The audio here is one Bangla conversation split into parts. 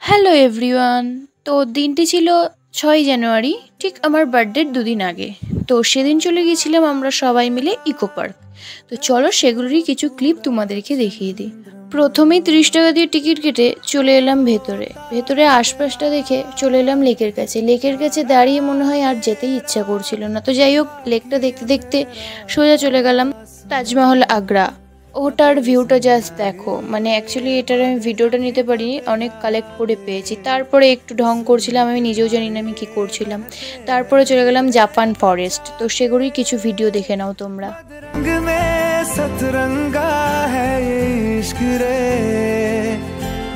Hello everyone. তো দিনটি ছিল 6 জানুয়ারি, ঠিক আমার বার্থডের দুদিন আগে। তো সেদিন চলে গিয়েছিলাম আমরা সবাই মিলে ইকো পার্ক। তো চলো সেগুলোরই কিছু ক্লিপ তোমাদেরকে দেখিয়ে দিই। প্রথমেই 30 টাকা দিয়ে টিকিট কেটে চলে এলাম ভেতরে। ভেতরে আশপাশটা দেখে চলে এলাম লেকের কাছে। লেকের কাছে দাঁড়িয়ে মনে হয় আর যেতেই ইচ্ছা করছিল না। তো যাই হোক, লেকটা দেখতে দেখতে সোজা চলে গেলাম তাজমহল আগ্রা। ওটার ভিউটা জাস্ট দেখো, মানে অ্যাকচুয়ালি এটার আমি ভিডিওটা নিতে পারিনি, অনেক কালেক্ট করে পেয়েছি। তারপরে একটু ঢং করছিলাম, আমি নিজেও জানি না আমি কী করছিলাম। তারপরে চলে গেলাম জাপান ফরেস্ট। তো সেগুলোই কিছু ভিডিও দেখে নাও তোমরা। सतरंगा है ये इश्क रे,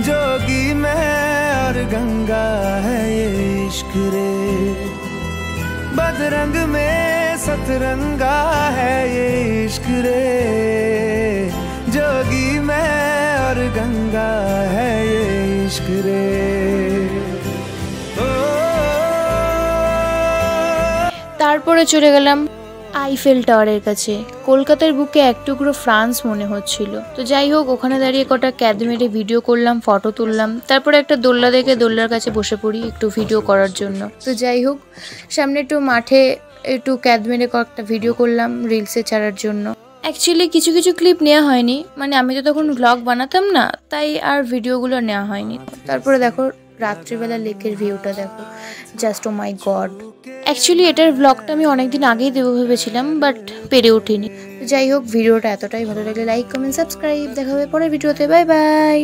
जोगी में और गंगा है ये इश्क रे, बदरंग में सतरंगा है ये इश्क रे, जोगी में और गंगा है ये इश्क रे। তারপরে চলে গেলাম আইফেল টাওয়ারের কাছে। কলকাতার বুকে এক টুকরো ফ্রান্স মনে হচ্ছিল। তো যাই হোক, ওখানে দাঁড়িয়ে কটা ক্যাদ মেরে ভিডিও করলাম, ফটো তুললাম। তারপরে একটা দোল্লা দেখে দোল্লার কাছে বসে পড়ি একটু ভিডিও করার জন্য। তো যাই হোক, সামনে একটু মাঠে একটু ক্যাদ মেরে কয়েকটা ভিডিও করলাম রিলসে ছাড়ার জন্য। অ্যাকচুয়ালি কিছু কিছু ক্লিপ নেওয়া হয়নি, মানে আমি তো তখন ব্লগ বানাতাম না, তাই আর ভিডিওগুলো নেওয়া হয়নি। তারপরে দেখো রাত্রিবেলা লেকের ভিউটা দেখো, জাস্ট ও মাই গড। অ্যাকচুয়ালি এটার ব্লগটা আমি অনেকদিন আগেই দেবো ভেবেছিলাম, বাট পেরে ওঠিনি। যাই হোক, ভিডিওটা এতটাই ভালো লাগলে লাইক, কমেন্ট, সাবস্ক্রাইব। দেখা হবে পরের ভিডিওতে। Bye bye.